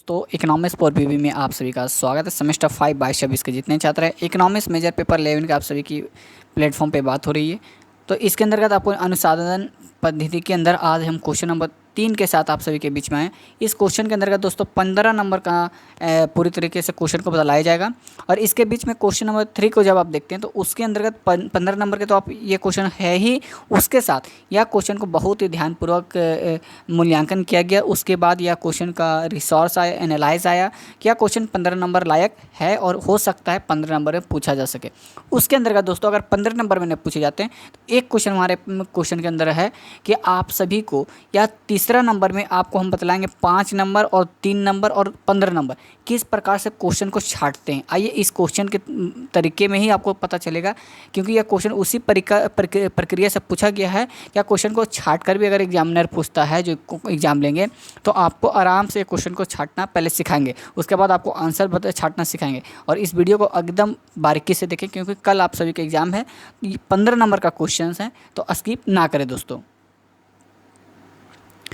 दोस्तों, economics for बीबी में आप सभी का स्वागत है। सेमेस्टर 5 22-26 के जितने छात्र हैं, इकोनॉमिक्स मेजर पेपर 11 का आप सभी की प्लेटफॉर्म पे बात हो रही है। तो इसके अंतर्गत आपको अनुसाधन पद्धति के अंदर आज हम क्वेश्चन नंबर 3 के साथ आप सभी के बीच में आए। इस क्वेश्चन के अंतर्गत दोस्तों 15 नंबर का पूरी तरीके से क्वेश्चन को बताया जाएगा। और इसके बीच में क्वेश्चन नंबर 3 को जब आप देखते हैं तो उसके अंतर्गत 15 नंबर के तो आप ये क्वेश्चन है ही, उसके साथ यह क्वेश्चन को बहुत ही ध्यानपूर्वक मूल्यांकन किया गया। उसके बाद यह क्वेश्चन का रिसोर्स आया, एनालाइज आया कि यह क्वेश्चन 15 नंबर लायक है और हो सकता है 15 नंबर में पूछा जा सके। उसके अंतर्गत दोस्तों अगर 15 नंबर में नहीं पूछे जाते हैं तो एक क्वेश्चन हमारे क्वेश्चन के अंदर है कि आप सभी को या तीसरा नंबर में आपको हम बतलाएंगे 5 नंबर और 3 नंबर और 15 नंबर किस प्रकार से क्वेश्चन को छांटते हैं। आइए इस क्वेश्चन के तरीके में ही आपको पता चलेगा, क्योंकि यह क्वेश्चन उसी प्रक्रिया से पूछा गया है। या क्वेश्चन को छांट कर भी अगर एग्जामिनर पूछता है, जो एग्जाम लेंगे, तो आपको आराम से क्वेश्चन को छांटना पहले सिखाएंगे, उसके बाद आपको आंसर छांटना सिखाएंगे। और इस वीडियो को एकदम बारीकी से देखें, क्योंकि कल आप सभी का एग्जाम है, 15 नंबर का क्वेश्चन है, तो स्किप ना करें दोस्तों।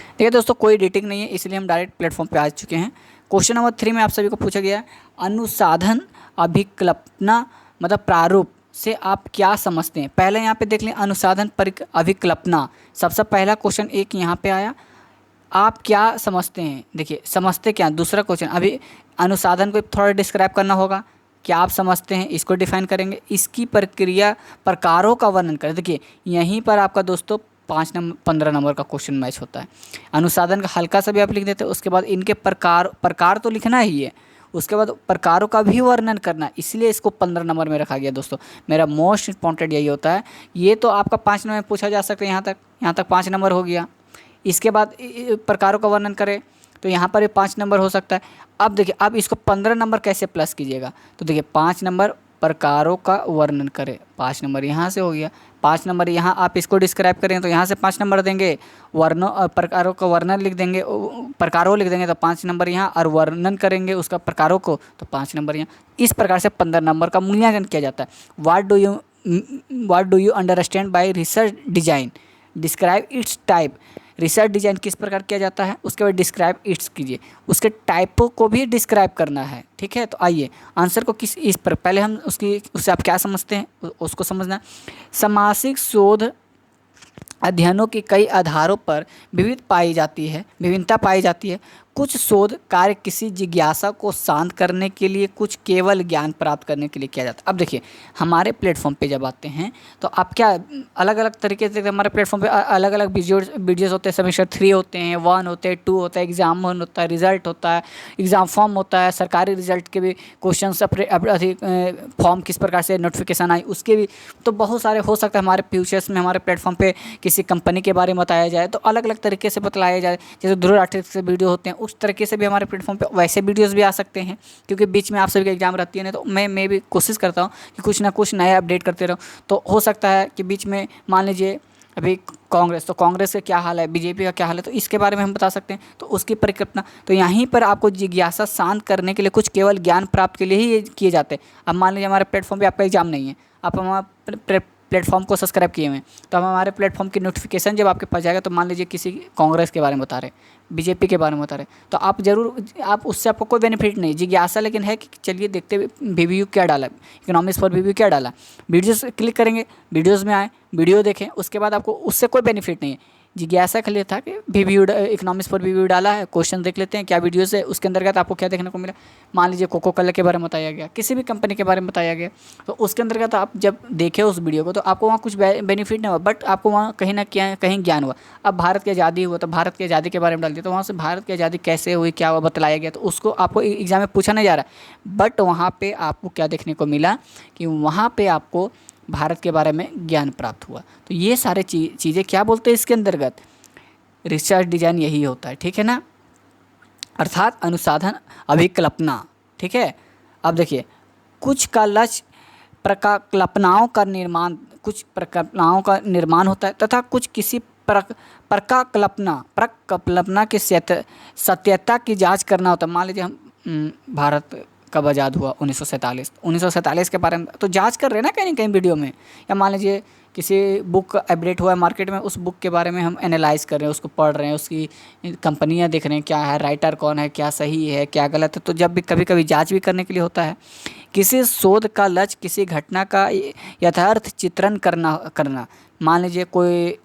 देखिए दोस्तों, कोई एडिटिंग नहीं है, इसलिए हम डायरेक्ट प्लेटफॉर्म पे आ चुके हैं। क्वेश्चन नंबर 3 में आप सभी को पूछा गया है, अनुसाधन अभिकल्पना मतलब प्रारूप से आप क्या समझते हैं। पहले यहाँ पे देख लें, अनुसाधन अभिकल्पना, सबसे पहला क्वेश्चन एक यहाँ पे आया, आप क्या समझते हैं। देखिए समझते क्या, दूसरा क्वेश्चन अभी अनुसाधन को थोड़ा डिस्क्राइब करना होगा, क्या आप समझते हैं, इसको डिफाइन करेंगे, इसकी प्रक्रिया प्रकारों का वर्णन करें। देखिए यहीं पर आपका दोस्तों 15 नंबर का क्वेश्चन मैच होता है। अनुसाधन का हल्का सा भी आप लिख देते हैं, उसके बाद इनके प्रकार तो लिखना ही है, उसके बाद प्रकारों का भी वर्णन करना, इसलिए इसको 15 नंबर में रखा गया दोस्तों। मेरा मोस्ट इंपॉर्टेंट यही होता है। ये तो आपका 5 नंबर में पूछा जा सकता है, यहाँ तक 5 नंबर हो गया। इसके बाद प्रकारों का वर्णन करें तो यहाँ पर भी 5 नंबर हो सकता है। अब देखिए, अब इसको 15 नंबर कैसे प्लस कीजिएगा, तो देखिए 5 नंबर प्रकारों का वर्णन करें, 5 नंबर यहाँ से हो गया। 5 नंबर यहाँ आप इसको डिस्क्राइब करें तो यहाँ से 5 नंबर देंगे, वर्णों प्रकारों का वर्णन लिख देंगे, प्रकारों लिख देंगे तो 5 नंबर यहाँ, और वर्णन करेंगे उसका प्रकारों को तो 5 नंबर यहाँ। इस प्रकार से 15 नंबर का मूल्यांकन किया जाता है। What do you understand by research design, describe it's type. Research design किस प्रकार किया जाता है, उसके बाद डिस्क्राइब इट्स कीजिए, उसके टाइपों को भी डिस्क्राइब करना है। ठीक है, तो आइए आंसर को इस पर पहले हम उससे आप क्या समझते हैं उसको समझना। सामाजिक शोध अध्ययनों की कई आधारों पर विभिन्नता पाई जाती है। कुछ शोध कार्य किसी जिज्ञासा को शांत करने के लिए, कुछ केवल ज्ञान प्राप्त करने के लिए किया जाता है। अब देखिए हमारे प्लेटफॉर्म पे जब आते हैं तो आप क्या अलग अलग तरीके से, हमारे प्लेटफॉर्म पे अलग अलग वीडियोज़ होते हैं। सेमेस्टर 3 होते हैं, 1 होते हैं, 2 होता है, एग्जाम 1 होता है, रिजल्ट होता है, एग्ज़ाम फॉर्म होता है, सरकारी रिजल्ट के भी क्वेश्चन, फॉर्म किस प्रकार से नोटिफिकेशन आई उसके भी, तो बहुत सारे हो सकता है। हमारे फ्यूचर्स में हमारे प्लेटफॉर्म पे किसी कंपनी के बारे में बताया जाए तो अलग अलग तरीके से बतलाया जाए, जैसे ध्रुव राठौर से वीडियो होते हैं, उस तरीके से भी हमारे प्लेटफॉर्म पे वैसे वीडियोस भी आ सकते हैं। क्योंकि बीच में आप सभी का एग्जाम रहती है ना, तो मैं भी कोशिश करता हूँ कि कुछ ना कुछ नया अपडेट करते रहो। तो हो सकता है कि बीच में मान लीजिए अभी कांग्रेस का क्या हाल है, बीजेपी का क्या हाल है, तो इसके बारे में हम बता सकते हैं, तो उसकी परिकल्पना। तो यहीं पर आपको जिज्ञासा शांत करने के लिए, कुछ केवल ज्ञान प्राप्त के लिए ही ये किए जाते हैं। अब मान लीजिए हमारे प्लेटफॉर्म पे आपका एग्जाम नहीं है, आप हमारा प्लेटफॉर्म को सब्सक्राइब किए हुए हैं, तो हम हमारे प्लेटफॉर्म की नोटिफिकेशन जब आपके पास जाएगा, तो मान लीजिए किसी कांग्रेस के बारे में बता रहे, बीजेपी के बारे में बता रहे, तो आप जरूर, आप उससे आपको कोई बेनिफिट नहीं, जिज्ञासा लेकिन है कि चलिए देखते हुए बीबीयू क्या डाला, इकोनॉमिक्स फॉर बीबीयू क्या डाला। वीडियोस क्लिक करेंगे, वीडियोस में आए, वीडियो देखें, उसके बाद आपको उससे कोई बेनिफिट नहीं है। जिज्ञासा के लिए था कि बीबीयू इकोनॉमिक्स फॉर बीबीयू डाला है, क्वेश्चन देख लेते हैं क्या वीडियो से, उसके अंतर्गत आपको क्या देखने को मिला। मान लीजिए कोको कोला के बारे में बताया गया, किसी भी कंपनी के बारे में बताया गया, तो उसके अंतर्गत आप जब देखें उस वीडियो को, तो आपको वहाँ कुछ बेनिफिट नहीं हुआ, बट आपको वहाँ कहीं ना कहीं ज्ञान हुआ। अब भारत की आज़ादी हुआ तो भारत की आज़ादी के बारे में डाल दिया, तो वहाँ से भारत की आज़ादी कैसे हुई, क्या हुआ, बतलाया गया, तो उसको आपको एग्जाम में पूछा नहीं जा रहा। बट वहाँ पर आपको क्या देखने को मिला कि वहाँ पर आपको भारत के बारे में ज्ञान प्राप्त हुआ। तो ये सारे चीज़ें क्या बोलते हैं इसके अंतर्गत, रिसर्च डिजाइन यही होता है। ठीक है ना, अर्थात अनुसाधन अभिकल्पना। ठीक है, अब देखिए कुछ का लक्ष्य प्रकल्पनाओं का निर्माण होता है, तथा कुछ किसी प्रकल्पना की सत्यता की जांच करना होता है। मान लीजिए हम भारत कब आज़ाद हुआ, 1947 के बारे में तो जांच कर रहे हैं ना कहीं वीडियो में, या मान लीजिए किसी बुक अपडेट हुआ है मार्केट में, उस बुक के बारे में हम एनालाइज कर रहे हैं, उसको पढ़ रहे हैं, उसकी कंपनियां देख रहे हैं क्या है, राइटर कौन है, क्या सही है क्या गलत है। तो जब भी कभी कभी जांच भी करने के लिए होता है। किसी शोध का लक्ष्य किसी घटना का यथार्थ चित्रण करना करना मान लीजिए कोई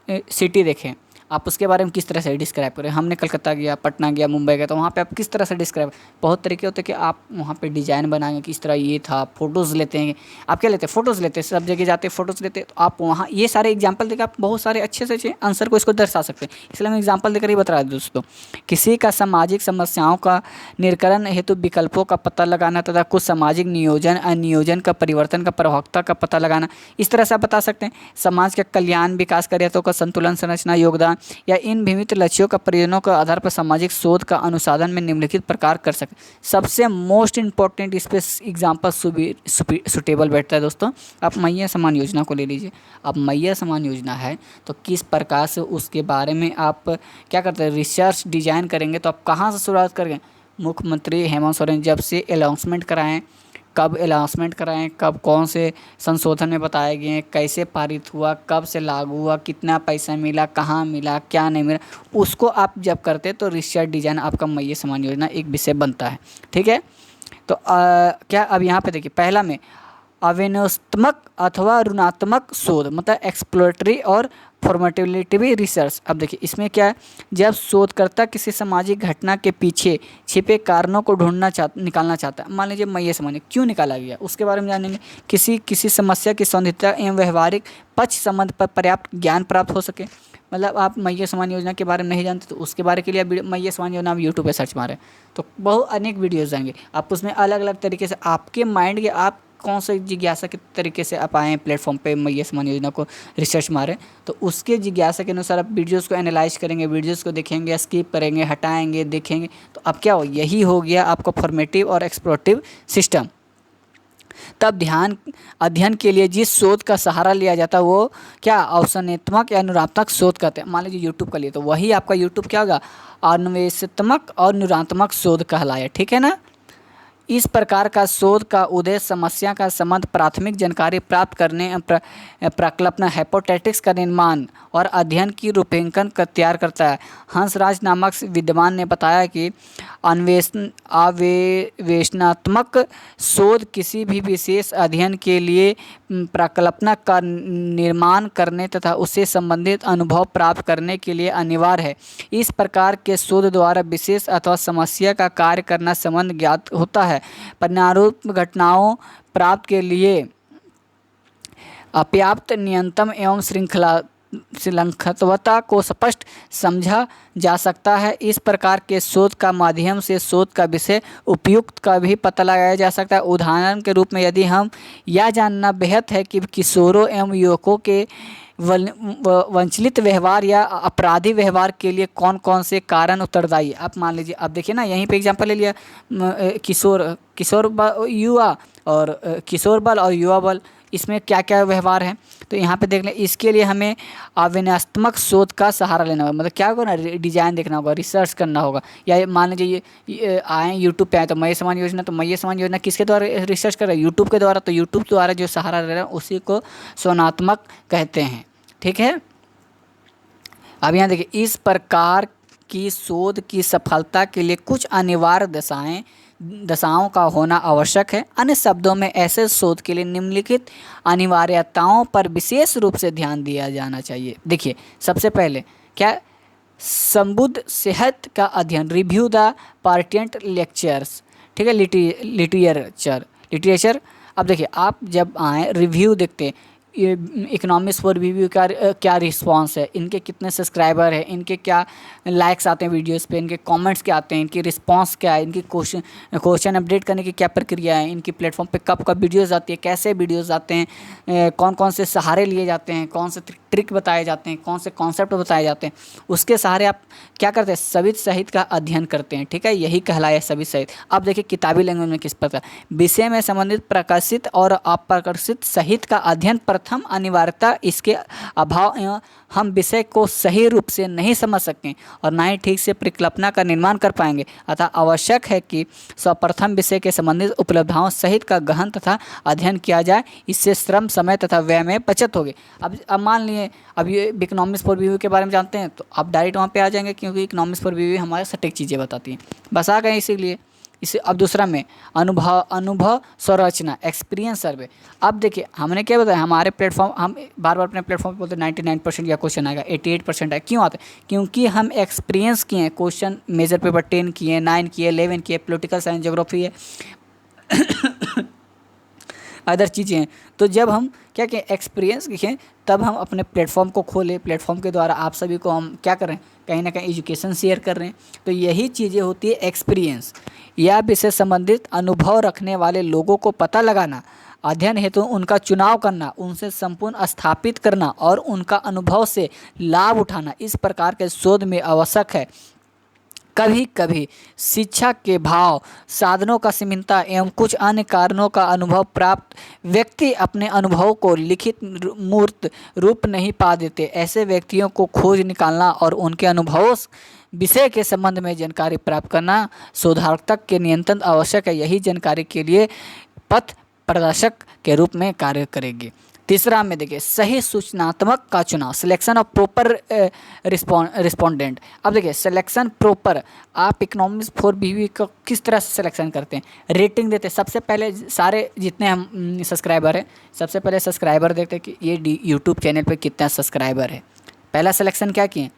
सिटी देखें, आप उसके बारे में किस तरह से डिस्क्राइब करें। हमने कलकत्ता गया, पटना गया, मुंबई गया, तो वहाँ पे आप किस तरह से डिस्क्राइब, बहुत तरीके होते हैं कि आप वहाँ पे डिज़ाइन बनाएंगे किस तरह ये था, फ़ोटोज़ लेते हैं। आप क्या लेते हैं, फ़ोटोज़ लेते हैं, सब जगह जाते हैं फ़ोटोज़ लेते हैं। तो आप वहाँ ये सारे एग्जाम्पल देकर आप बहुत सारे अच्छे से अच्छे आंसर को इसको दर्शा सकते हैं। इसलिए हम एग्जाम्पल देकर ही बता रहे हैं दोस्तों। किसी का सामाजिक समस्याओं का निराकरण हेतु विकल्पों का पता लगाना तथा कुछ सामाजिक नियोजन अनियोजन का परिवर्तन का प्रभावकता का पता लगाना, इस तरह से आप बता सकते हैं। समाज के कल्याण विकास कार्यों का संतुलन संरचना योगदान या इन विभिन्न लक्ष्यों का प्रयोजनों के आधार पर सामाजिक शोध का अनुसाधन में निम्नलिखित प्रकार कर सकते। सबसे मोस्ट इंपॉर्टेंट इस पे एग्जाम्पल सुटेबल बैठता है दोस्तों। आप मैया समान योजना को ले लीजिए। अब मैया समान योजना है तो किस प्रकार से उसके बारे में आप क्या करते हैं, रिसर्च डिजाइन करेंगे। तो आप कहाँ से शुरुआत करेंगे, मुख्यमंत्री हेमंत सोरेन जब से अनाउंसमेंट कराएं, कब अनाउंसमेंट कराएं, कब कौन से संशोधन में बताए गए हैं, कैसे पारित हुआ, कब से लागू हुआ, कितना पैसा मिला, कहाँ मिला, क्या नहीं मिला, उसको आप जब करते तो रिसर्च डिजाइन आपका मैया समान योजना एक विषय बनता है। ठीक है। तो क्या अब यहाँ पे देखिए, पहला में अविनयात्मक अथवा ऋणात्मक शोध मतलब एक्सप्लोरेटरी और फॉर्मेटिव रिसर्च। अब देखिए इसमें क्या है, जब शोधकर्ता किसी सामाजिक घटना के पीछे छिपे कारणों को निकालना चाहता है। मान लीजिए मैया समान क्यों निकाला गया, उसके बारे में जानेंगे। किसी समस्या की सौंदर्यता एवं व्यवहारिक पक्ष संबंध पर पर्याप्त ज्ञान प्राप्त हो सके। मतलब आप मैया समान योजना के बारे में नहीं जानते तो उसके बारे के लिए मैया समान योजना आप यूट्यूब पे सर्च मारें तो बहुत अनेक वीडियोज़ आएंगे। आप उसमें अलग अलग तरीके से आपके माइंड के आप कौन से जिज्ञासा के तरीके से आप आए प्लेटफॉर्म पे मैया समान योजना को रिसर्च मारें तो उसके जिज्ञासा के अनुसार आप वीडियोज़ को एनालाइज करेंगे, वीडियोज़ को देखेंगे, स्किप करेंगे, हटाएंगे, देखेंगे। तो अब क्या हो, यही हो गया आपका फॉर्मेटिव और एक्सप्लोरेटिव सिस्टम। तब अध्ययन के लिए जिस शोध का सहारा लिया जाता है वो क्या अवसनात्मक या अनुरात्मक शोध कहते हैं। मान लीजिए यूट्यूब का लिए तो वही आपका यूट्यूब क्या होगा, अन्वेषात्मक और निरात्मक शोध कहलाया। ठीक है ना। इस प्रकार का शोध का उद्देश्य समस्या का संबंध, प्राथमिक जानकारी प्राप्त करने, प्रकल्पना, हाइपोथेसिस का निर्माण और अध्ययन की रूपरेखा का तैयार करता है। हंसराज नामक विद्वान ने बताया कि अन्वेषणात्मक शोध किसी भी विशेष अध्ययन के लिए प्रकल्पना का निर्माण करने तथा उससे संबंधित अनुभव प्राप्त करने के लिए अनिवार्य है। इस प्रकार के शोध द्वारा विशेष अथवा समस्या का कार्य करना संबंध ज्ञात होता है। परिणामरूप घटनाओं प्राप्त के लिए अपर्याप्त नियंत्रण एवं श्रृंखलात्मकता को स्पष्ट समझा जा सकता है। इस प्रकार के शोध का माध्यम से शोध का विषय उपयुक्त का भी पता लगाया जा सकता है। उदाहरण के रूप में यदि हम यह जानना बेहद है कि किशोरों एवं युवकों के वंचित व्यवहार या अपराधी व्यवहार के लिए कौन कौन से कारण उत्तरदायी। आप मान लीजिए, अब देखिए ना, यहीं पे एग्जांपल ले लिया, युवा और किशोर बल और युवा बल, इसमें क्या क्या व्यवहार है। तो यहाँ पे देख लें, इसके लिए हमें अविनयात्मक शोध का सहारा लेना होगा। मतलब क्या होगा ना, डिजाइन देखना होगा, रिसर्च करना होगा। या मान लीजिए ये आए यूट्यूब पे आए तो मैया समान योजना, तो मैया समान योजना किसके द्वारा रिसर्च कर रहे हैं, यूट्यूब के द्वारा। तो यूट्यूब द्वारा जो सहारा ले रहे हैं उसी को शोधात्मक कहते हैं। ठीक है। अब यहाँ देखिए, इस प्रकार की शोध की सफलता के लिए कुछ अनिवार्य दशाओं का होना आवश्यक है। अन्य शब्दों में ऐसे शोध के लिए निम्नलिखित अनिवार्यताओं पर विशेष रूप से ध्यान दिया जाना चाहिए। देखिए, सबसे पहले क्या, संबुद्ध सेहत का अध्ययन, रिव्यू द पर्टिनेंट लेक्चर्स। ठीक है, लिटरेचर। अब देखिए, आप जब आए रिव्यू देखते हैं, इकोनॉमिक्स फॉर रिव्यू का क्या रिस्पांस है, इनके कितने सब्सक्राइबर हैं, इनके क्या लाइक्स आते हैं वीडियोस पे, इनके कमेंट्स क्या आते हैं, इनकी रिस्पांस क्या है, इनकी क्वेश्चन अपडेट करने की क्या प्रक्रिया है, इनकी प्लेटफॉर्म पे कब कब वीडियोस आती है, कैसे वीडियोस आते हैं, कौन कौन से सहारे लिए जाते हैं, कौन से ट्रिक बताए जाते हैं, कौन से कॉन्सेप्ट बताए जाते हैं, उसके सहारे आप क्या करते हैं, सभी साहित्य का अध्ययन करते हैं। ठीक है, यही कहलाया सभी साहित्य। अब देखिए, किताबी लैंग्वेज में किस प्रकार विषय में संबंधित प्रकाशित और अप्रकाशित साहित्य का अध्ययन प्रथम अनिवार्यता इसके अभाव हम विषय को सही रूप से नहीं समझ सकते और ना ही ठीक से परिकल्पना का निर्माण कर पाएंगे। अतः आवश्यक है कि सर्वप्रथम विषय के संबंधित उपलब्धियों सहित का गहन तथा अध्ययन किया जाए। इससे श्रम, समय तथा व्यय में बचत होगी। अब मान लिए अब ये इकोनॉमिक्स फॉर रिव्यू के बारे में जानते हैं तो आप डायरेक्ट वहाँ पे आ जाएंगे, क्योंकि इकोनॉमिक्स फॉर रिव्यू हमारे सटीक चीज़ें बताती हैं। बस आ गए इसीलिए। इसे अब दूसरा में अनुभव संरचना, एक्सपीरियंस सर्वे। अब देखिए हमने क्या बताया, हमारे प्लेटफॉर्म, हम बार बार अपने प्लेटफॉर्म पे बोलते हैं 99% या क्वेश्चन आएगा, 88% है। क्यों आता है? क्योंकि हम एक्सपीरियंस किए हैं। क्वेश्चन मेजर पेपर 10 किए, 9 किए, 11 किए, पॉलिटिकल साइंस, ज्योग्राफी है, अदर चीज़ें हैं। तो जब हम क्या कहें, एक्सपीरियंस लिखें, तब हम अपने प्लेटफॉर्म को खोलें। प्लेटफॉर्म के द्वारा आप सभी को हम क्या कर रहे हैं, कहीं ना कहीं एजुकेशन शेयर कर रहे हैं। तो यही चीज़ें होती है एक्सपीरियंस, या विषय संबंधित अनुभव रखने वाले लोगों को पता लगाना, अध्ययन हेतु उनका चुनाव करना, उनसे संपूर्ण स्थापित करना और उनका अनुभव से लाभ उठाना इस प्रकार के शोध में आवश्यक है। कभी कभी शिक्षा के भाव, साधनों का सीमितता एवं कुछ अन्य कारणों का अनुभव प्राप्त व्यक्ति अपने अनुभव को लिखित मूर्त रूप नहीं पा देते। ऐसे व्यक्तियों को खोज निकालना और उनके अनुभवों विषय के संबंध में जानकारी प्राप्त करना शोधार्थक के नियंत्रण आवश्यक है। यही जानकारी के लिए पथ प्रदर्शक के रूप में कार्य करेगी। तीसरा में देखिए सही सूचनात्मक का चुनाव, सिलेक्शन ऑफ प्रॉपर रिस्पोंडेंट। अब देखिए सिलेक्शन प्रॉपर, आप इकोनॉमिक्स फॉर बीवी को किस तरह से सिलेक्शन करते हैं, रेटिंग देते हैं। सबसे पहले सारे जितने हम सब्सक्राइबर हैं, सबसे पहले सब्सक्राइबर देखते हैं कि ये यूट्यूब चैनल पे कितना सब्सक्राइबर है। पहला सिलेक्शन क्या किए,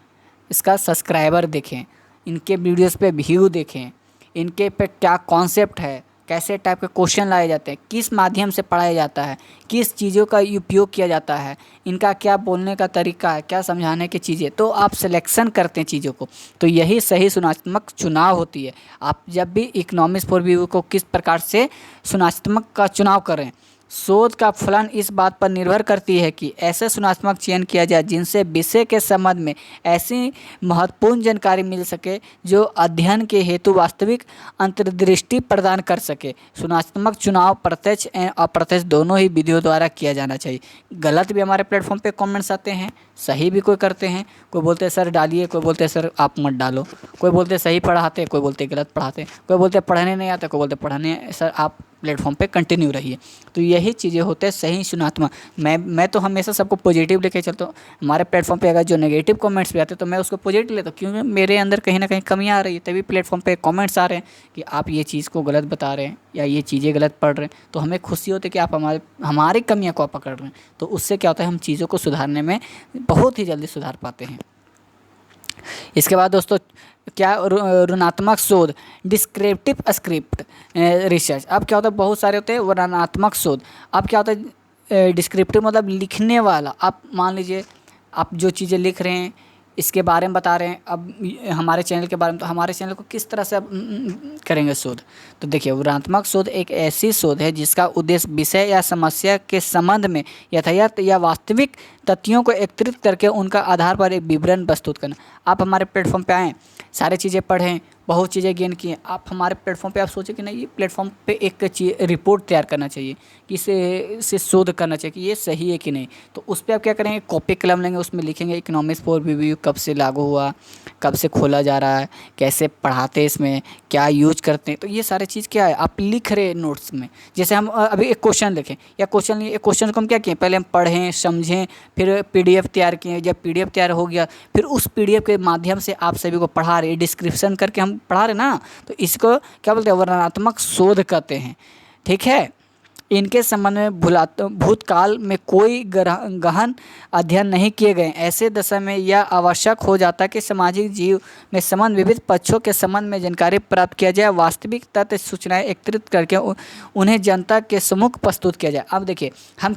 इसका सब्सक्राइबर देखें, इनके वीडियोस पे व्यू देखें, इनके पे क्या कॉन्सेप्ट है, कैसे टाइप के क्वेश्चन लाए जाते हैं, किस माध्यम से पढ़ाया जाता है, किस चीज़ों का उपयोग किया जाता है, इनका क्या बोलने का तरीका है, क्या समझाने की चीज़ें। तो आप सिलेक्शन करते हैं चीज़ों को, तो यही सही सुनात्मक चुनाव होती है। आप जब भी इकोनॉमिक्स फॉर रिव्यू को किस प्रकार से सुनात्मक का चुनाव करें, शोध का फलन इस बात पर निर्भर करती है कि ऐसे सुनात्मक चयन किया जाए जिनसे विषय के संबंध में ऐसी महत्वपूर्ण जानकारी मिल सके जो अध्ययन के हेतु वास्तविक अंतर्दृष्टि प्रदान कर सके। सुनात्मक चुनाव प्रत्यक्ष एवं अप्रत्यक्ष दोनों ही विधियों द्वारा किया जाना चाहिए। गलत भी हमारे प्लेटफॉर्म पे कमेंट्स आते हैं, सही भी कोई करते हैं। कोई बोलते हैं सर डालिए, कोई बोलते हैं सर आप मत डालो, कोई बोलते हैं सही पढ़ाते, कोई बोलते हैं गलत पढ़ाते, कोई बोलते हैं पढ़ाने नहीं आता, कोई बोलते हैं पढ़ाने, सर आप प्लेटफॉर्म पे कंटिन्यू रहिए। तो यही चीज़ें होते हैं सही सुनात्मक। मैं तो हमेशा सबको पॉजिटिव लेके चलता हूँ। हमारे प्लेटफॉर्म पे अगर जो नेगेटिव कमेंट्स भी आते हैं तो मैं उसको पॉजिटिव लेता हूँ, क्योंकि मेरे अंदर कहीं ना कहीं कमियाँ आ रही है, तभी प्लेटफॉर्म पे कमेंट्स आ रहे हैं कि आप ये चीज़ को गलत बता रहे हैं या ये चीज़ें गलत पढ़ रहे हैं। तो हमें खुशी होती है कि आप हमारी कमियाँ को आप पकड़ रहे हैं। तो उससे क्या होता है, हम चीज़ों को सुधारने में बहुत ही जल्दी सुधार पाते हैं। इसके बाद दोस्तों क्या, ऋणात्मक शोध, डिस्क्रिप्टिव स्क्रिप्ट रिसर्च। अब क्या होता है, बहुत सारे होते हैं वर्णनात्मक शोध। अब क्या होता है, डिस्क्रिप्टिव मतलब लिखने वाला। आप मान लीजिए आप जो चीज़ें लिख रहे हैं इसके बारे में बता रहे हैं, अब हमारे चैनल के बारे में, तो हमारे चैनल को किस तरह से अब करेंगे शोध। तो देखिए वर्णनात्मक शोध एक ऐसी शोध है जिसका उद्देश्य विषय या समस्या के संबंध में यथार्थ या वास्तविक तथ्यों को एकत्रित करके उनका आधार पर एक विवरण प्रस्तुत करना। आप हमारे प्लेटफॉर्म पे आएँ, सारी चीज़ें पढ़ें, बहुत चीज़ें गेन की हैं। आप हमारे प्लेटफॉर्म पे आप सोचें कि नहीं, ये प्लेटफॉर्म पे एक रिपोर्ट तैयार करना चाहिए, कि इसे शोध करना चाहिए कि ये सही है कि नहीं। तो उस पर आप क्या करेंगे, कॉपी कलम लेंगे, उसमें लिखेंगे इकोनॉमिक्स फॉर रिव्यू कब से लागू हुआ, कब से खोला जा रहा है, कैसे पढ़ाते हैं, इसमें क्या यूज करते हैं। तो ये सारी चीज़ क्या है, आप लिख रहे हैं नोट्स में। जैसे हम अभी एक क्वेश्चन लिखें या क्वेश्चन को हम क्या किए, पहले हम पढ़ें, समझें, फिर PDF तैयार किए। जब PDF तैयार हो गया, फिर उस PDF के माध्यम से आप सभी को पढ़ा रहे, डिस्क्रिप्शन करके हम पढ़ा रहे ना। तो इसको क्या बोलते हैं, वर्णनात्मक शोध कहते हैं। ठीक है, इनके संबंध में भूतकाल में कोई गहन अध्ययन नहीं किए गए। ऐसे दशा में यह आवश्यक हो जाता है कि सामाजिक जीव में संबंध विविध पक्षों के संबंध में जानकारी प्राप्त किया जाए, वास्तविक तथ्य सूचनाएं एकत्रित करके उन्हें जनता के सम्मुख प्रस्तुत किया जाए। अब देखिए हम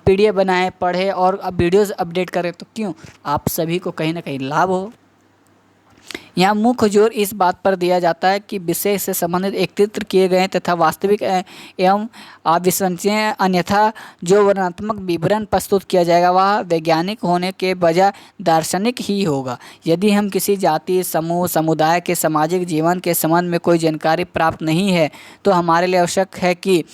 PDF बनाएं, पढ़े और अब वीडियोज़ अपडेट करें, तो क्यों, आप सभी को कहीं ना कहीं लाभ हो। यहाँ मुख्य जोर इस बात पर दिया जाता है कि विषय से संबंधित एकत्रित किए गए तथा वास्तविक एवं अविश्वसनीय, अन्यथा जो वर्णनात्मक विवरण प्रस्तुत किया जाएगा वह वैज्ञानिक होने के बजाय दार्शनिक ही होगा। यदि हम किसी जाति, समूह, समुदाय के सामाजिक जीवन के संबंध में कोई जानकारी प्राप्त नहीं है तो हमारे लिए आवश्यक है कि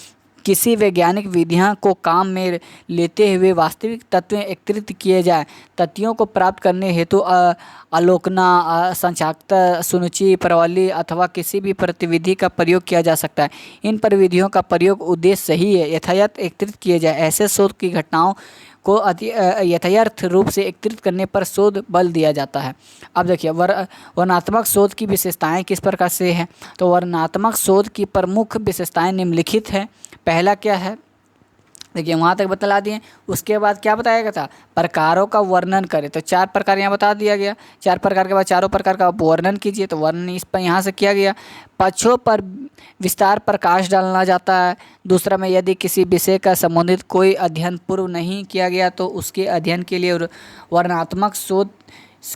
किसी वैज्ञानिक विधियां को काम में लेते हुए वास्तविक तत्व एकत्रित किए जाए। तथ्यों को प्राप्त करने हेतु अवलोकना, संचायकता, सुनिश्चित प्रणाली अथवा किसी भी प्रतिविधि का प्रयोग किया जा सकता है। इन परिविधियों का प्रयोग उद्देश्य सही है यथायथ एकत्रित किए जाए। ऐसे शोध की घटनाओं को यथार्थ रूप से एकत्रित करने पर शोध बल दिया जाता है। अब देखिए वर्णनात्मक शोध की विशेषताएं किस प्रकार से है। तो वर्णनात्मक शोध की प्रमुख विशेषताएं निम्नलिखित है। पहला क्या है, देखिए वहाँ तक बतला दिए। उसके बाद क्या बताया गया था, प्रकारों का वर्णन करें। तो 4 प्रकार यहाँ बता दिया गया। 4 प्रकार के बाद चारों प्रकार का वर्णन कीजिए। तो वर्णन इस पर यहाँ से किया गया। पक्षों पर विस्तार प्रकाश डालना जाता है। दूसरा में यदि किसी विषय का संबंधित कोई अध्ययन पूर्व नहीं किया गया तो उसके अध्ययन के लिए वर्णनात्मक शोध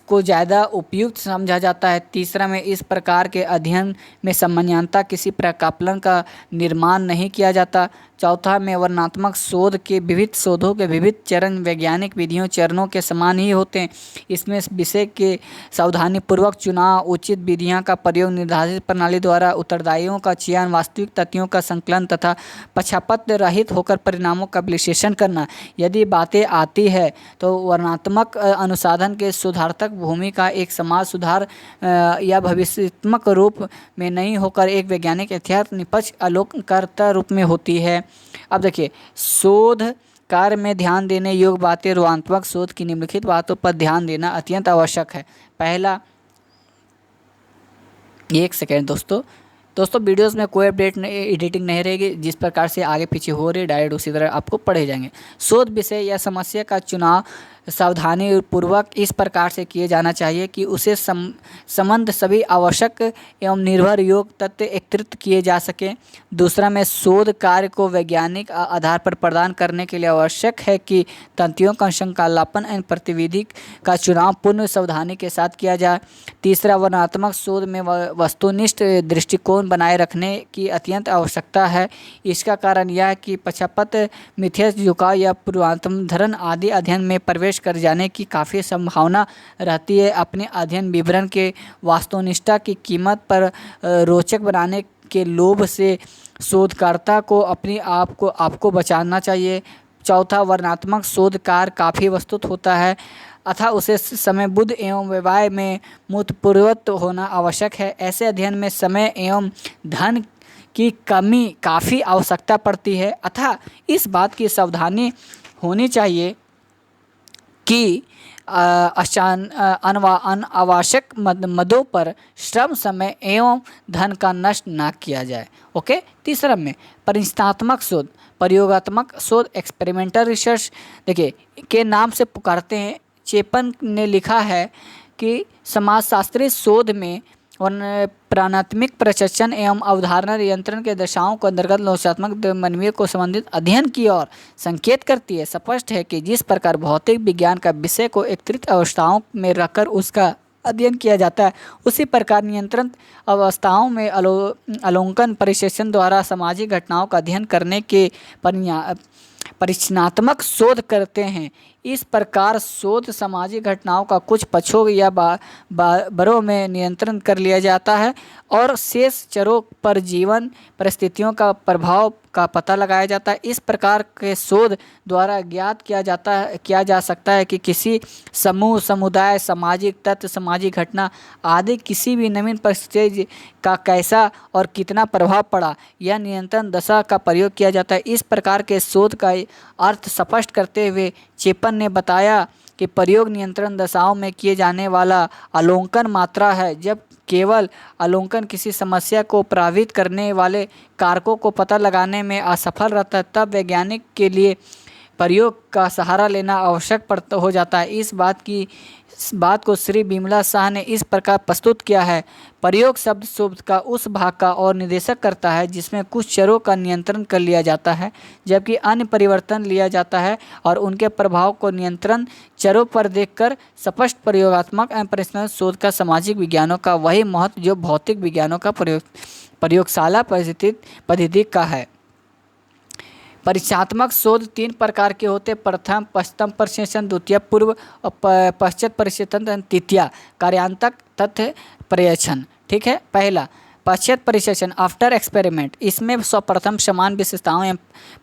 को ज़्यादा उपयुक्त समझा जाता है। तीसरा में इस प्रकार के अध्ययन में सामान्यतः किसी प्रकालन का निर्माण नहीं किया जाता। चौथा में वर्णनात्मक शोध के विविध शोधों के विविध चरण वैज्ञानिक विधियों चरणों के समान ही होते हैं। इसमें विषय के सावधानीपूर्वक चुनाव, उचित विधियां का प्रयोग, निर्धारित प्रणाली द्वारा उत्तरदायियों का चयन, वास्तविक तथ्यों का संकलन तथा पक्षपात रहित होकर परिणामों का विश्लेषण करना, यदि बातें आती है तो वर्णनात्मक अनुसंधान के सुधारात्मक भूमिका एक समाज सुधार या भविष्यात्मक रूप में नहीं होकर एक वैज्ञानिक यथार्थ निष्पक्ष अवलोकनकर्ता रूप में होती है। अब देखिए शोध कार्य में ध्यान देने योग्य बातें। वर्णनात्मक शोध की निम्नलिखित बातों पर ध्यान देना अत्यंत आवश्यक है। पहला, एक सेकेंड दोस्तों वीडियोस में कोई अपडेट नहीं, एडिटिंग नहीं रहेगी। जिस प्रकार से आगे पीछे हो रही डायरेक्ट उसी तरह आपको पढ़े जाएंगे। शोध विषय या समस्या का चुनाव सावधानी पूर्वक इस प्रकार से किए जाना चाहिए कि उसे संबंध सभी आवश्यक एवं निर्भर योग्य तथ्य एकत्रित किए जा सके। दूसरा में शोध कार्य को वैज्ञानिक आधार पर प्रदान करने के लिए आवश्यक है कि तथ्यों का संकल्पन एवं प्रतिविधि का चुनाव पूर्ण सावधानी के साथ किया जाए। तीसरा, वर्णनात्मक शोध में वस्तुनिष्ठ दृष्टिकोण बनाए रखने की अत्यंत आवश्यकता है। इसका कारण यह है कि पक्षपात, मिथ्या झुकाव या पूर्वानुमान आदि अध्ययन में प्रवेश कर जाने की काफ़ी संभावना रहती है। अपने अध्ययन विवरण के वास्तवनिष्ठता की कीमत पर रोचक बनाने के लोभ से शोधकर्ता को अपने आपको बचाना चाहिए। चौथा, वर्णनात्मक शोध कार्य काफ़ी वस्तुत होता है अतः उसे समय बुद्ध एवं व्यवहार में मूर्तपूर्वक होना आवश्यक है। ऐसे अध्ययन में समय एवं धन की कमी काफ़ी आवश्यकता पड़ती है अतः इस बात की सावधानी होनी चाहिए कि अनावश्यक मदों पर श्रम, समय एवं धन का नष्ट ना किया जाए। ओके। तीसरा में परिचयात्मक शोध, प्रयोगात्मक शोध, एक्सपेरिमेंटल रिसर्च देखिए के नाम से पुकारते हैं। चेपन ने लिखा है कि समाजशास्त्री शोध में प्राणात्मिक प्रशिक्षण एवं अवधारणा नियंत्रण के दशाओं को अंतर्गत लोचात्मक मानवीय को संबंधित अध्ययन की ओर संकेत करती है। स्पष्ट है कि जिस प्रकार भौतिक विज्ञान का विषय को एकत्रित अवस्थाओं में रखकर उसका अध्ययन किया जाता है उसी प्रकार नियंत्रण अवस्थाओं में अवलोकन परिशेषण द्वारा सामाजिक घटनाओं का अध्ययन करने के परिचयात्मक शोध करते हैं। इस प्रकार शोध सामाजिक घटनाओं का कुछ पक्षों या बरों में नियंत्रण कर लिया जाता है और शेष चरों पर जीवन परिस्थितियों का प्रभाव का पता लगाया जाता है। इस प्रकार के शोध द्वारा ज्ञात किया जा सकता है कि किसी समूह, समुदाय, सामाजिक तत्व, सामाजिक घटना आदि किसी भी नवीन परिस्थिति का कैसा और कितना प्रभाव पड़ा। यह नियंत्रण दशा का प्रयोग किया जाता है। इस प्रकार के शोध का अर्थ स्पष्ट करते हुए चेपन ने बताया कि प्रयोग नियंत्रण दशाओं में किए जाने वाला अवलोकन मात्रा है। जब केवल अवलोकन किसी समस्या को प्रभावित करने वाले कारकों को पता लगाने में असफल रहता है तब वैज्ञानिक के लिए प्रयोग का सहारा लेना आवश्यक हो जाता है। इस बात को श्री बिमला शाह ने इस प्रकार प्रस्तुत किया है। प्रयोग शब्द का उस भाग का और निर्देशक करता है जिसमें कुछ चरों का नियंत्रण कर लिया जाता है जबकि अन्य परिवर्तन लिया जाता है और उनके प्रभाव को नियंत्रण चरों पर देखकर स्पष्ट प्रयोगात्मक एवं परिशोधन शोध का सामाजिक विज्ञानों का वही महत्व जो भौतिक विज्ञानों का प्रयोगशाला पद्धति का है। परिचयात्मक शोध 3 प्रकार के होते। प्रथम पश्चिम परिशेषण, द्वितीय पूर्व पश्चात परिशेषण, तृतीय कार्यान्तक तथ्य पर्यवेक्षण। ठीक है। पहला पश्चात परीक्षण आफ्टर एक्सपेरिमेंट, इसमें सर्वप्रथम समान विशेषताओं एवं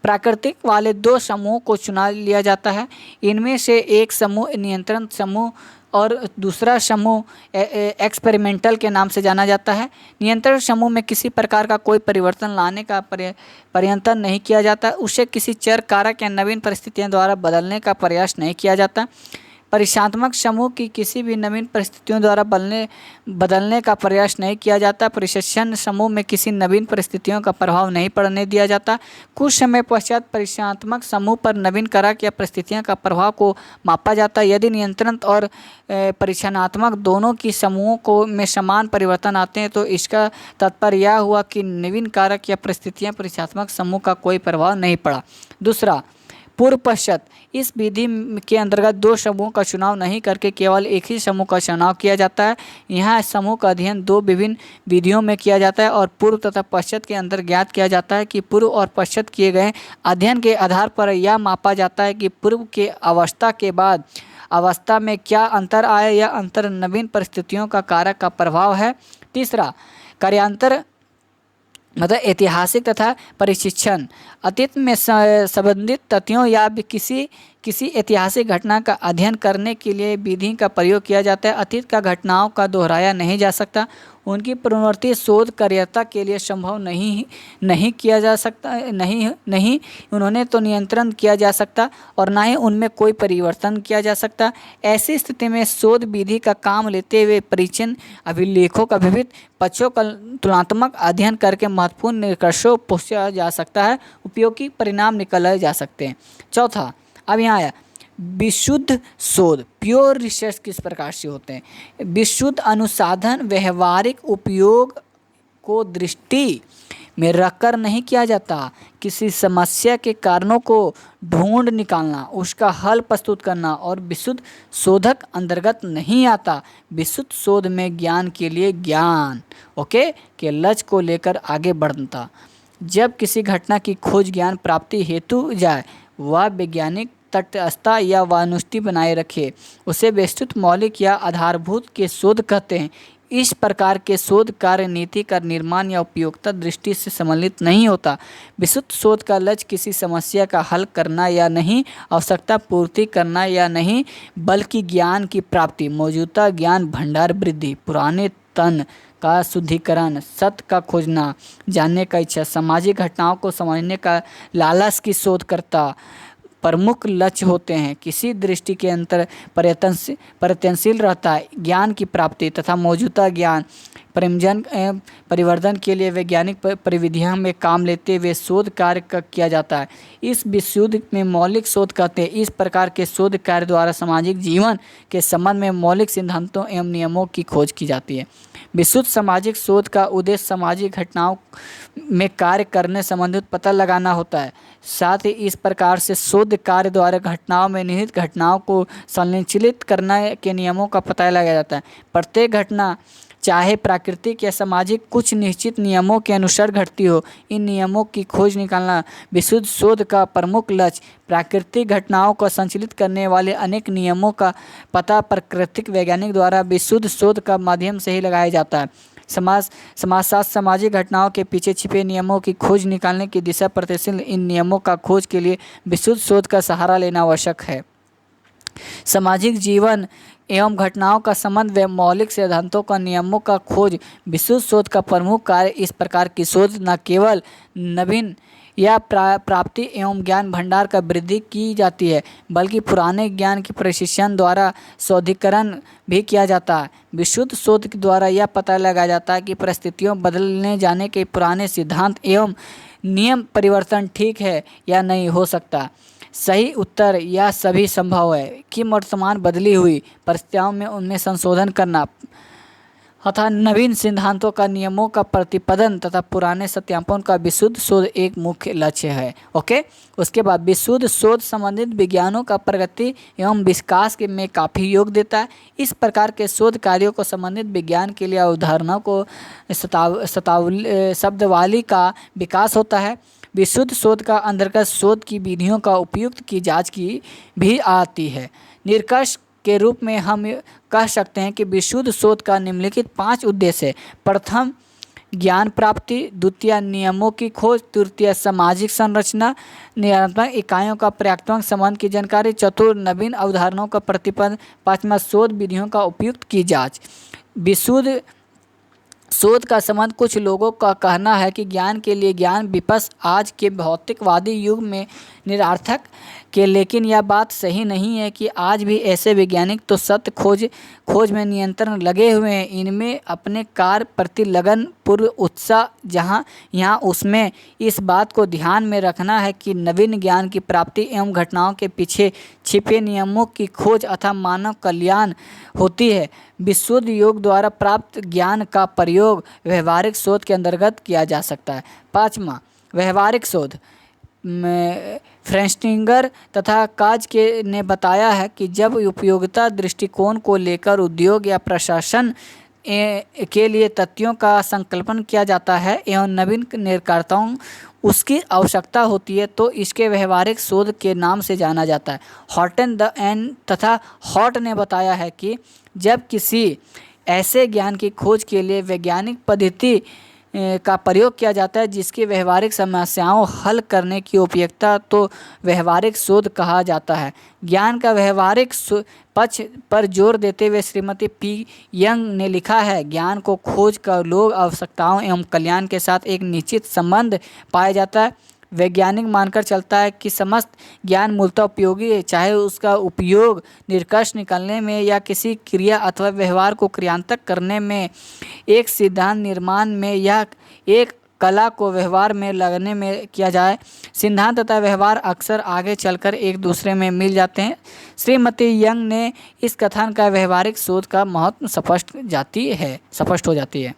प्राकृतिक वाले दो समूहों को चुना लिया जाता है। इनमें से एक समूह नियंत्रण समूह और दूसरा समूह एक्सपेरिमेंटल के नाम से जाना जाता है। नियंत्रण समूह में किसी प्रकार का कोई परिवर्तन लाने का प्रयत्न नहीं किया जाता, उसे किसी चर कारक या नवीन परिस्थितियों द्वारा बदलने का प्रयास नहीं किया जाता। परीक्षणात्मक समूह की किसी भी नवीन परिस्थितियों द्वारा बदलने का प्रयास नहीं किया जाता। परीक्षण समूह में किसी नवीन परिस्थितियों का प्रभाव नहीं पड़ने दिया जाता। कुछ समय पश्चात परीक्षणात्मक समूह पर नवीन कारक या परिस्थितियों का प्रभाव को मापा जाता है। यदि नियंत्रण और परीक्षणात्मक दोनों की समूहों को में समान परिवर्तन आते हैं तो इसका तात्पर्य यह हुआ कि नवीन कारक या परिस्थितियाँ परीक्षणात्मक समूह का कोई प्रभाव नहीं पड़ा। दूसरा, पूर्व पश्चात, इस विधि के अंतर्गत दो समूहों का चुनाव नहीं करके केवल एक ही समूह का चुनाव किया जाता है। यहाँ समूह का अध्ययन दो विभिन्न विधियों में किया जाता है और पूर्व तथा पश्चात के अंदर ज्ञात किया जाता है कि पूर्व और पश्चात किए गए अध्ययन के आधार पर यह मापा जाता है कि पूर्व के अवस्था के बाद अवस्था में क्या अंतर आया या अंतर नवीन परिस्थितियों का कारक का प्रभाव है। तीसरा, कार्यांतर मतलब ऐतिहासिक तथा परिशिक्षण, अतीत में संबंधित तथ्यों या किसी ऐतिहासिक घटना का अध्ययन करने के लिए विधि का प्रयोग किया जाता है। अतीत का घटनाओं का दोहराया नहीं जा सकता, उनकी पुनरावृत्ति शोधकर्ता के लिए संभव नहीं किया जा सकता, नहीं उन्होंने तो नियंत्रण किया जा सकता और ना ही उनमें कोई परिवर्तन किया जा सकता। ऐसी स्थिति में शोध विधि का काम लेते हुए परीक्षण अभिलेखों का विविध पक्षों का तुलनात्मक अध्ययन करके महत्वपूर्ण निष्कर्षों पहुँचा जा सकता है, उपयोगी परिणाम निकाले जा सकते हैं। चौथा, अब यहाँ आया विशुद्ध शोध, प्योर रिसर्च किस प्रकार से होते हैं। विशुद्ध अनुसंधान व्यवहारिक उपयोग को दृष्टि में रखकर नहीं किया जाता। किसी समस्या के कारणों को ढूंढ निकालना, उसका हल प्रस्तुत करना और विशुद्ध शोधक अंतर्गत नहीं आता। विशुद्ध शोध में ज्ञान के लिए ज्ञान के लक्ष्य को लेकर आगे बढ़ता। जब किसी घटना की खोज ज्ञान प्राप्ति हेतु जाए, वह वैज्ञानिक तटस्थता या वानुष्टि बनाए रखे, उसे विस्तृत मौलिक या आधारभूत के शोध कहते हैं। इस प्रकार के शोध कार्य नीति का निर्माण या उपयोगिता दृष्टि से सम्मिलित नहीं होता। विशुद्ध शोध का लक्ष्य किसी समस्या का हल करना या नहीं, आवश्यकता पूर्ति करना या नहीं, बल्कि ज्ञान की प्राप्ति, मौजूदा ज्ञान भंडार वृद्धि, पुराने तन का शुद्धिकरण, सत्य का खोजना, जानने का इच्छा, सामाजिक घटनाओं को समझने का लालच की शोध करता प्रमुख लक्ष्य होते हैं। किसी दृष्टि के अंतर प्रयत्नशील रहता है। ज्ञान की प्राप्ति तथा मौजूदा ज्ञान परिवर्धन के लिए वैज्ञानिक परिविधियों में काम लेते हुए शोध कार्य किया जाता है। इस विशुद्ध में मौलिक शोध कहते हैं। इस प्रकार के शोध कार्य द्वारा सामाजिक जीवन के संबंध में मौलिक सिद्धांतों एवं नियमों की खोज की जाती है। विशुद्ध सामाजिक शोध का उद्देश्य सामाजिक घटनाओं में कार्य करने संबंधित पता लगाना होता है। साथ ही इस प्रकार से शोध कार्य द्वारा घटनाओं में निहित घटनाओं को संचालित करने के नियमों का पता लगाया जाता है। प्रत्येक घटना चाहे प्राकृतिक या सामाजिक कुछ निश्चित नियमों के अनुसार घटती हो, इन नियमों की खोज निकालना विशुद्ध शोध का प्रमुख लक्ष्य। प्राकृतिक घटनाओं को संचालित करने वाले अनेक नियमों का पता प्राकृतिक वैज्ञानिक द्वारा विशुद्ध शोध का माध्यम से ही लगाया जाता है। समाजशास्त्र सामाजिक घटनाओं के पीछे छिपे नियमों की खोज निकालने की दिशा प्रत्यक्षित इन नियमों का खोज के लिए विशुद्ध शोध का सहारा लेना आवश्यक है। सामाजिक जीवन एवं घटनाओं का संबंध व मौलिक सिद्धांतों का नियमों का खोज विशुद्ध शोध का प्रमुख कार्य। इस प्रकार की शोध न केवल नवीन या प्राप्ति एवं ज्ञान भंडार का वृद्धि की जाती है, बल्कि पुराने ज्ञान के प्रशिक्षण द्वारा शोधीकरण भी किया जाता है। विशुद्ध शोध के द्वारा यह पता लगाया जाता है कि परिस्थितियों बदलने जाने के पुराने सिद्धांत एवं नियम परिवर्तन ठीक है या नहीं हो सकता। सही उत्तर यह सभी संभव है कि वर्तमान बदली हुई परिस्थितियों में उनमें संशोधन करना तथा नवीन सिद्धांतों का नियमों का प्रतिपादन तथा पुराने सत्यापन का विशुद्ध शोध एक मुख्य लक्ष्य है। उसके बाद विशुद्ध शोध संबंधित विज्ञानों का प्रगति एवं विकास में काफ़ी योग देता है। इस प्रकार के शोध कार्यों को संबंधित विज्ञान के लिए अवधारणाओं को शब्दावली का विकास होता है। विशुद्ध शोध का अंतर्गत शोध की विधियों का उपयुक्त की जांच की भी आती है। निष्कर्ष के रूप में हम कह सकते हैं कि विशुद्ध शोध का निम्नलिखित 5 उद्देश्य है। प्रथम, ज्ञान प्राप्ति, द्वितीय नियमों की खोज, तृतीय सामाजिक संरचना, नियतात्मक इकाइयों का पर्याप्तात्मक संबंध की जानकारी, चतुर्थ नवीन अवधारणाओं का प्रतिपादन, पांचवा शोध विधियों का उपयुक्त की जांच। विशुद्ध शोध का संबंध, कुछ लोगों का कहना है कि ज्ञान के लिए ज्ञान विपस आज के भौतिकवादी युग में निरर्थक के, लेकिन यह बात सही नहीं है कि आज भी ऐसे वैज्ञानिक तो सत्य खोज में निरंतर लगे हुए हैं। इनमें अपने कार्य प्रति लगन पूर्व उत्साह जहाँ यहाँ उसमें इस बात को ध्यान में रखना है कि नवीन ज्ञान की प्राप्ति एवं घटनाओं के पीछे छिपे नियमों की खोज अथवा मानव कल्याण होती है। विशुद्ध योग द्वारा प्राप्त ज्ञान का प्रयोग व्यवहारिक शोध के अंतर्गत किया जा सकता है। पाँचवा, व्यवहारिक शोध। फ्रेस्टिंगर तथा काज के ने बताया है कि जब उपयोगिता दृष्टिकोण को लेकर उद्योग या प्रशासन के लिए तथ्यों का संकल्पन किया जाता है एवं नवीन निर्माताओं उसकी आवश्यकता होती है तो इसके व्यवहारिक शोध के नाम से जाना जाता है। हॉटन द एंड तथा हॉट ने बताया है कि जब किसी ऐसे ज्ञान की खोज के लिए वैज्ञानिक पद्धति का प्रयोग किया जाता है जिसकी व्यवहारिक समस्याओं हल करने की उपयोगिता तो व्यवहारिक शोध कहा जाता है। ज्ञान का व्यवहारिक पक्ष पर जोर देते हुए श्रीमती पी यंग ने लिखा है, ज्ञान को खोज कर लोग आवश्यकताओं एवं कल्याण के साथ एक निश्चित संबंध पाया जाता है। वैज्ञानिक मानकर चलता है कि समस्त ज्ञान मूलतः उपयोगी है, चाहे उसका उपयोग निष्कर्ष निकालने में या किसी क्रिया अथवा व्यवहार को क्रियान्वित करने में, एक सिद्धांत निर्माण में या एक कला को व्यवहार में लगाने में किया जाए। सिद्धांत तथा व्यवहार अक्सर आगे चलकर एक दूसरे में मिल जाते हैं। श्रीमती यंग ने इस कथन का व्यवहारिक शोध का महत्व स्पष्ट हो जाती है।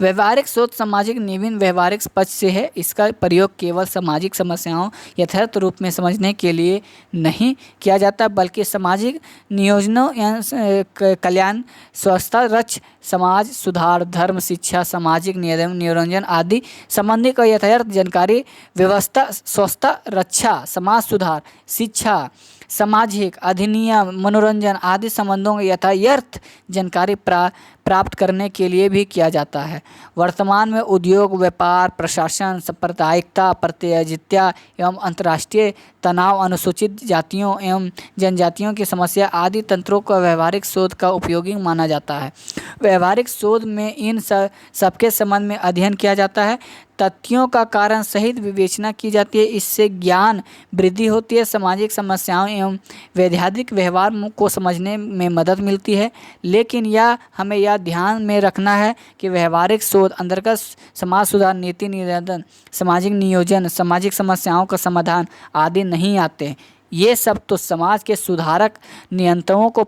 व्यवहारिक शोध सामाजिक नवीन व्यवहारिक पक्ष से है। इसका प्रयोग केवल सामाजिक समस्याओं यथार्थ रूप में समझने के लिए नहीं किया जाता बल्कि सामाजिक नियोजनों या कल्याण, स्वच्छता, रक्षा, समाज सुधार, धर्म, शिक्षा, सामाजिक नियोजन आदि संबंधी को यथार्थ जानकारी, व्यवस्था, स्वच्छता, रक्षा, समाज सुधार, शिक्षा, सामाजिक अधिनियम, मनोरंजन आदि संबंधों की यथार्थ जानकारी प्राप्त करने के लिए भी किया जाता है। वर्तमान में उद्योग, व्यापार, प्रशासन, सांप्रदायिकता, प्रतियोगिता एवं अंतर्राष्ट्रीय तनाव, अनुसूचित जातियों एवं जनजातियों की समस्या आदि तंत्रों का व्यवहारिक शोध का उपयोगी माना जाता है। व्यवहारिक शोध में इन सबके संबंध में अध्ययन किया जाता है, तथ्यों का कारण सहित विवेचना की जाती है। इससे ज्ञान वृद्धि होती है, सामाजिक समस्याओं एवं वैधानिक व्यवहार को समझने में मदद मिलती है। लेकिन हमें यह ध्यान में रखना है कि व्यवहारिक शोध अंतर्गत समाज सुधार, नीति निर्धारण, सामाजिक नियोजन, सामाजिक समस्याओं का समाधान आदि नहीं आते हैं। ये सब तो समाज के सुधारक, नियंत्रणों को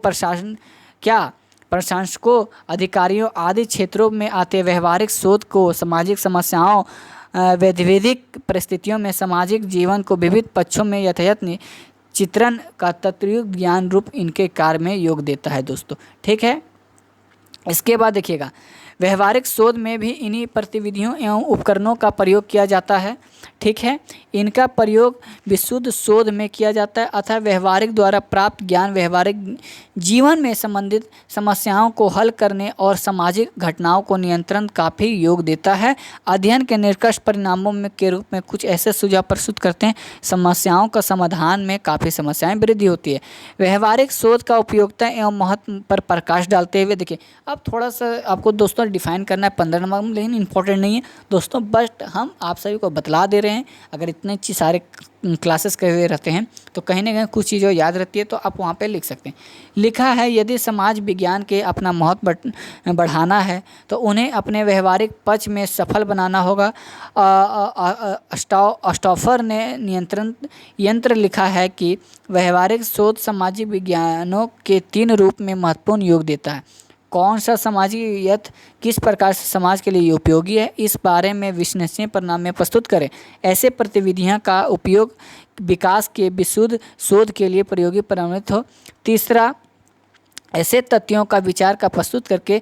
प्रशासकों, अधिकारियों आदि क्षेत्रों में आते। व्यवहारिक शोध को सामाजिक समस्याओं, वैधानिक परिस्थितियों में सामाजिक जीवन को विविध पक्षों में यथार्थ चित्रण का तत्वयुक्त ज्ञान रूप इनके कार्य में योग देता है दोस्तों। ठीक है, इसके बाद देखिएगा, व्यवहारिक शोध में भी इन्हीं प्रतिविधियों एवं उपकरणों का प्रयोग किया जाता है। ठीक है, इनका प्रयोग विशुद्ध शोध में किया जाता है अतः व्यवहारिक द्वारा प्राप्त ज्ञान व्यवहारिक जीवन में संबंधित समस्याओं को हल करने और सामाजिक घटनाओं को नियंत्रण काफ़ी योग देता है। अध्ययन के निष्कर्ष परिणामों में के रूप में कुछ ऐसे सुझाव प्रस्तुत करते हैं। समस्याओं का समाधान में काफ़ी समस्याएं वृद्धि होती है। व्यवहारिक शोध का उपयोगिता एवं महत्व पर प्रकाश डालते हुए देखिए, अब थोड़ा सा आपको दोस्तों डिफाइन करना है 15 नंबर में, लेकिन इंपॉर्टेंट नहीं है दोस्तों, बट हम आप सभी को बतला दे रहे हैं। अगर इतने अच्छी सारे क्लासेस करे हुए रहते हैं तो कहीं ना कहीं कुछ चीज़ें याद रहती है, तो आप वहाँ पे लिख सकते हैं। लिखा है, यदि समाज विज्ञान के अपना महत्व बढ़ाना है तो उन्हें अपने व्यवहारिक पक्ष में सफल बनाना होगा। स्टॉफर ने नियंत्रण यंत्र लिखा है कि व्यवहारिक शोध सामाजिक विज्ञानों के 3 रूप में महत्वपूर्ण योग देता है। कौन सा सामाजिक यथ किस प्रकार से समाज के लिए उपयोगी है, इस बारे में विश्लेषणीय परिणाम में प्रस्तुत करें। ऐसे प्रतिविधियां का उपयोग विकास के विशुद्ध शोध के लिए प्रयोगी परिणमित हो। तीसरा, ऐसे तथ्यों का विचार का प्रस्तुत करके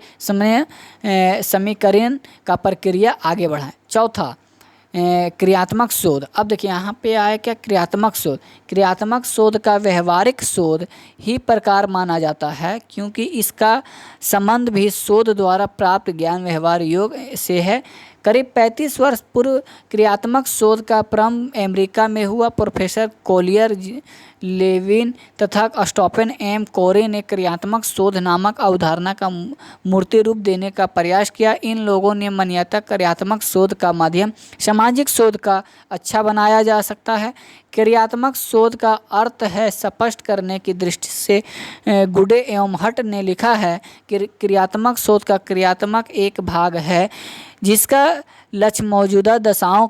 समीकरण का प्रक्रिया आगे बढ़ाएं। चौथा, क्रियात्मक शोध। अब देखिए यहाँ पे आया क्या, क्रियात्मक शोध। क्रियात्मक शोध का व्यवहारिक शोध ही प्रकार माना जाता है, क्योंकि इसका संबंध भी शोध द्वारा प्राप्त ज्ञान व्यवहार योग से है। करीब 35 वर्ष पूर्व क्रियात्मक शोध का प्रारंभ अमेरिका में हुआ। प्रोफेसर कोलियर, लेविन तथा स्टीफन एम कोरे ने क्रियात्मक शोध नामक अवधारणा का मूर्ति रूप देने का प्रयास किया। इन लोगों ने मान्यता क्रियात्मक शोध का माध्यम सामाजिक शोध का अच्छा बनाया जा सकता है। क्रियात्मक शोध का अर्थ है स्पष्ट करने की दृष्टि से गुडे एवं हट ने लिखा है कि क्रियात्मक शोध का क्रियात्मक एक भाग है जिसका लक्ष्य मौजूदा दशाओं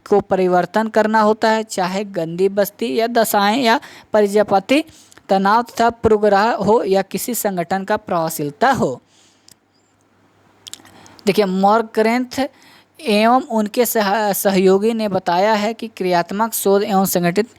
को परिवर्तन करना होता है, चाहे गंदी बस्ती या दशाएं या प्रजापति तनाव तथा पूर्वाग्रह हो या किसी संगठन का प्रभावशीलता हो। देखिए मॉर्गरेंथ एवं उनके सहयोगी ने बताया है कि क्रियात्मक शोध एवं संगठित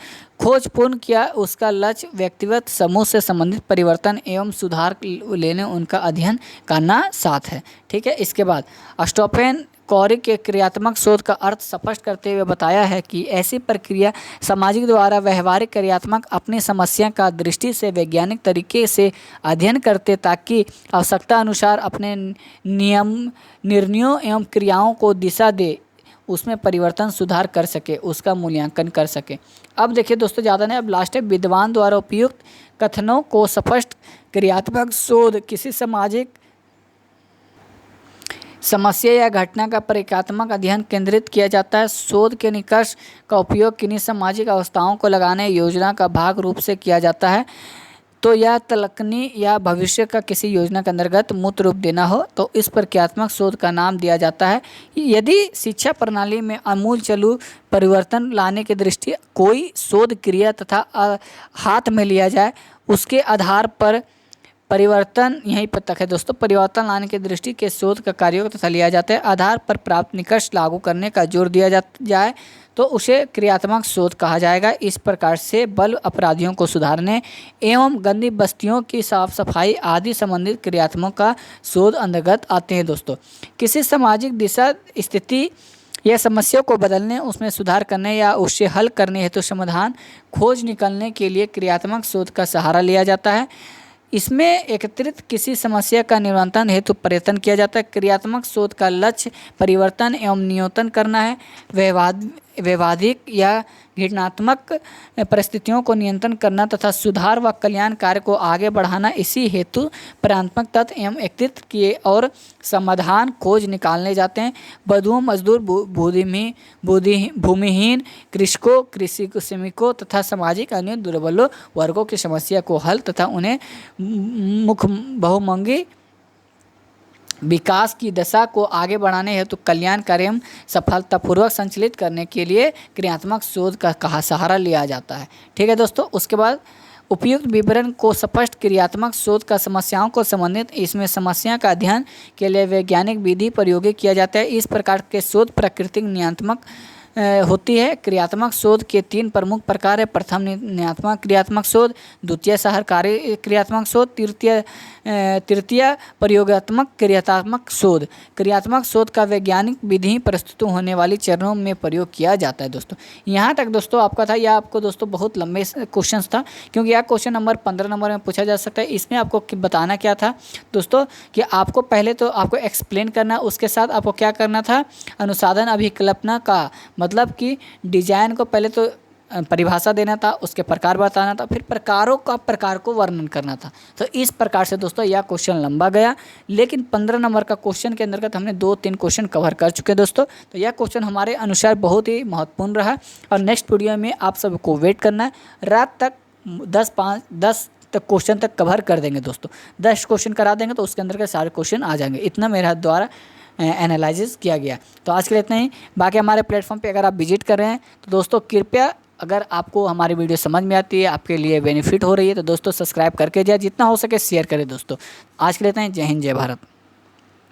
खोजपूर्ण किया उसका लक्ष्य व्यक्तिगत समूह से संबंधित परिवर्तन एवं सुधार लेने उनका अध्ययन करना साथ है। ठीक है, इसके बाद स्टीफन कोरे के क्रियात्मक शोध का अर्थ स्पष्ट करते हुए बताया है कि ऐसी प्रक्रिया सामाजिक द्वारा व्यवहारिक क्रियात्मक अपनी समस्या का दृष्टि से वैज्ञानिक तरीके से अध्ययन करते ताकि आवश्यकता अनुसार अपने निर्णयों एवं क्रियाओं को दिशा दे, उसमें परिवर्तन सुधार कर सके, उसका मूल्यांकन कर सके। अब देखिए दोस्तों ज़्यादा नहीं, अब लास्ट है विद्वान द्वारा उपयुक्त कथनों को स्पष्ट। क्रियात्मक शोध किसी सामाजिक समस्या या घटना का प्रक्रियात्मक अध्ययन केंद्रित किया जाता है। शोध के निष्कर्ष का उपयोग किन्हीं सामाजिक अवस्थाओं को लगाने योजना का भाग रूप से किया जाता है। तो यह तलकनी या भविष्य का किसी योजना के अंतर्गत मूर्त रूप देना हो तो इस प्रक्रियात्मक शोध का नाम दिया जाता है। यदि शिक्षा प्रणाली में आमूल चलू परिवर्तन लाने की दृष्टि कोई शोध क्रिया तथा हाथ में लिया जाए, उसके आधार पर परिवर्तन यहीं पर तक है दोस्तों। परिवर्तन लाने की दृष्टि के शोध का कार्यों तथा लिया जाता है, आधार पर प्राप्त निष्कर्ष लागू करने का जोर दिया जाए तो उसे क्रियात्मक शोध कहा जाएगा। इस प्रकार से बल अपराधियों को सुधारने एवं गंदी बस्तियों की साफ सफाई आदि संबंधित क्रियात्मक का शोध अंतर्गत आते हैं दोस्तों। किसी सामाजिक दिशा स्थिति या समस्या को बदलने, उसमें सुधार करने या उससे हल करने हेतु समाधान खोज निकलने के लिए क्रियात्मक शोध का सहारा लिया जाता है। इसमें एकत्रित किसी समस्या का निवारण हेतु प्रयत्न किया जाता है। क्रियात्मक शोध का लक्ष्य परिवर्तन एवं नियंत्रण करना है। वैवाहिक या घटनात्मक परिस्थितियों को नियंत्रण करना तथा सुधार व कल्याण कार्य को आगे बढ़ाना। इसी हेतु प्राणात्मक तत्व एवं एकत्रित किए और समाधान खोज निकालने जाते हैं। बंधुओं, मजदूर, भूमिहीन, कृषकों, कृषि श्रमिकों तथा सामाजिक अन्य दुर्बल वर्गों की समस्या को हल तथा उन्हें बहुमुखी विकास की दशा को आगे बढ़ाने हेतु कल्याण कार्य सफलतापूर्वक संचालित करने के लिए क्रियात्मक शोध का सहारा लिया जाता है। ठीक है दोस्तों, उसके बाद उपयुक्त विवरण को स्पष्ट। क्रियात्मक शोध का समस्याओं को संबंधित, इसमें समस्या का अध्ययन के लिए वैज्ञानिक विधि प्रयोग किया जाता है। इस प्रकार के शोध प्राकृतिक नियतात्मक होती है। क्रियात्मक शोध के 3 प्रमुख प्रकार है। प्रथम नियतात्मक क्रियात्मक शोध, द्वितीय सहकारी क्रियात्मक शोध, तृतीय प्रयोगात्मक क्रियात्मक शोध। क्रियात्मक शोध का वैज्ञानिक विधि प्रस्तुत होने वाली चरणों में प्रयोग किया जाता है दोस्तों। यहाँ तक दोस्तों आपका था। यह आपको दोस्तों बहुत लंबे क्वेश्चन था, क्योंकि यह क्वेश्चन नंबर 15 नंबर में पूछा जा सकता है। इसमें आपको बताना क्या था दोस्तों कि आपको पहले तो आपको एक्सप्लेन करना, उसके साथ आपको क्या करना था, अनुसाधन अभिकल्पना का मतलब कि डिजाइन को पहले तो परिभाषा देना था, उसके प्रकार बताना था, फिर प्रकार को वर्णन करना था। तो इस प्रकार से दोस्तों यह क्वेश्चन लंबा गया, लेकिन 15 नंबर का क्वेश्चन के अंतर्गत हमने 2-3 क्वेश्चन कवर कर चुके दोस्तों। तो यह क्वेश्चन हमारे अनुसार बहुत ही महत्वपूर्ण रहा और नेक्स्ट वीडियो में आप सबको वेट करना है। रात तक 10 तक क्वेश्चन तक कवर कर देंगे दोस्तों। 10 क्वेश्चन करा देंगे तो उसके अंदर के सारे क्वेश्चन आ जाएंगे। इतना मेरे द्वारा एनालिसिस किया गया। तो आज के लिए इतना ही। बाकी हमारे प्लेटफॉर्म पे अगर आप विजिट कर रहे हैं तो दोस्तों कृपया, अगर आपको हमारी वीडियो समझ में आती है, आपके लिए बेनिफिट हो रही है, तो दोस्तों सब्सक्राइब करके जाए, जितना हो सके शेयर करें दोस्तों। आज के लिए इतना ही। जय हिंद, जय भारत।